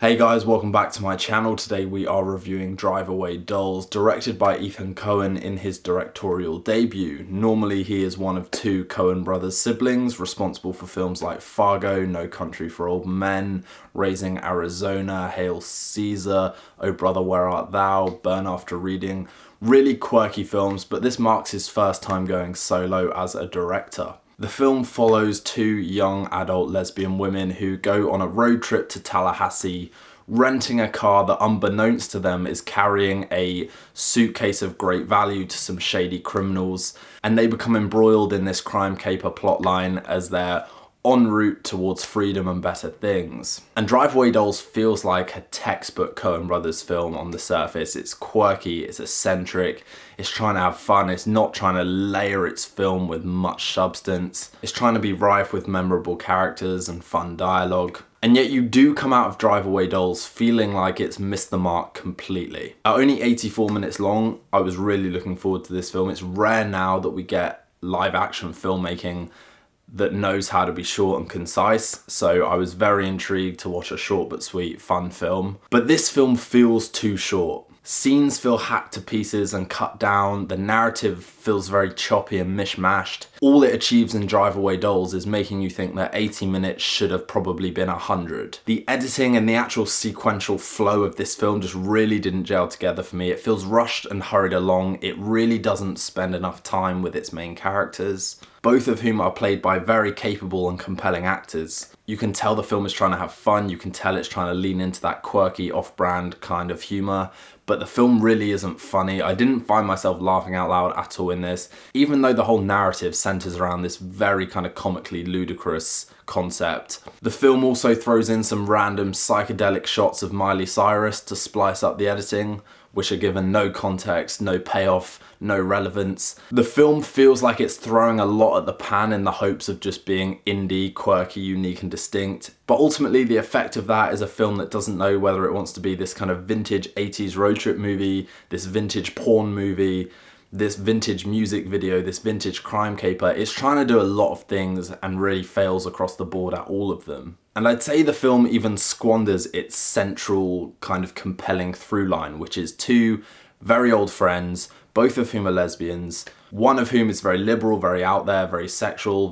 Hey guys, welcome back to my channel. Today we are reviewing Drive Away Dolls, directed by Ethan Coen in his directorial debut. Normally he is one of two Coen brothers siblings, responsible for films like Fargo, No Country for Old Men, Raising Arizona, Hail Caesar, Oh Brother Where Art Thou, Burn After Reading. Really quirky films, but this marks his first time going solo as a director. The film follows two young adult lesbian women who go on a road trip to Tallahassee, renting a car that unbeknownst to them is carrying a suitcase of great value to some shady criminals, and they become embroiled in this crime caper plotline as they're en route towards freedom and better things. And Drive Away Dolls feels like a textbook Coen Brothers film on the surface. It's quirky, it's eccentric, it's trying to have fun, it's not trying to layer its film with much substance. It's trying to be rife with memorable characters and fun dialogue. And yet you do come out of Drive Away Dolls feeling like it's missed the mark completely. At only 84 minutes long, I was really looking forward to this film. It's rare now that we get live action filmmaking that knows how to be short and concise, so I was very intrigued to watch a short but sweet fun film. But this film feels too short. Scenes feel hacked to pieces and cut down, the narrative feels very choppy and mishmashed. All it achieves in Drive Away Dolls is making you think that 80 minutes should have probably been 100. The editing and the actual sequential flow of this film just really didn't gel together for me. It feels rushed and hurried along. It really doesn't spend enough time with its main characters, both of whom are played by very capable and compelling actors. You can tell the film is trying to have fun, you can tell it's trying to lean into that quirky, off-brand kind of humour, but the film really isn't funny. I didn't find myself laughing out loud at all in this, even though the whole narrative centres around this very kind of comically ludicrous concept. The film also throws in some random psychedelic shots of Miley Cyrus to splice up the editing, which are given no context, no payoff, no relevance. The film feels like it's throwing a lot at the pan in the hopes of just being indie, quirky, unique and distinct. But ultimately the effect of that is a film that doesn't know whether it wants to be this kind of vintage 80s road trip movie, this vintage porn movie, this vintage music video, this vintage crime caper. It's trying to do a lot of things and really fails across the board at all of them. And I'd say the film even squanders its central kind of compelling through line, which is two very old friends, both of whom are lesbians, one of whom is very liberal, very out there, very sexual,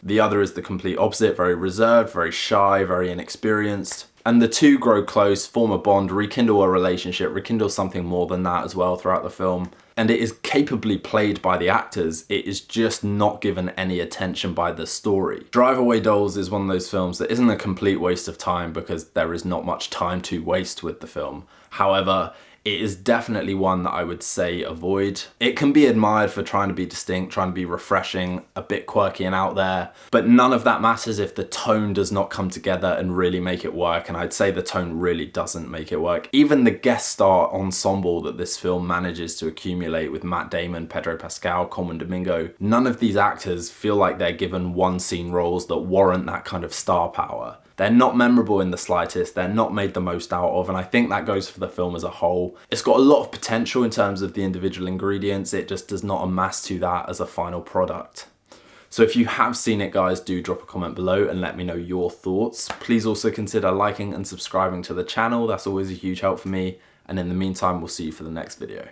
the other is the complete opposite, very reserved, very shy, very inexperienced. And the two grow close, form a bond, rekindle a relationship, rekindle something more than that as well throughout the film. And it is capably played by the actors, it is just not given any attention by the story. Drive Away Dolls is one of those films that isn't a complete waste of time because there is not much time to waste with the film. However, it is definitely one that I would say avoid. It can be admired for trying to be distinct, trying to be refreshing, a bit quirky and out there, but none of that matters if the tone does not come together and really make it work, and I'd say the tone really doesn't make it work. Even the guest star ensemble that this film manages to accumulate with Matt Damon, Pedro Pascal, Colman Domingo, none of these actors feel like they're given one scene roles that warrant that kind of star power. They're not memorable in the slightest, they're not made the most out of, and I think that goes for the film as a whole. It's got a lot of potential in terms of the individual ingredients, it just does not amass to that as a final product. So if you have seen it guys, do drop a comment below and let me know your thoughts. Please also consider liking and subscribing to the channel, that's always a huge help for me, and in the meantime we'll see you for the next video.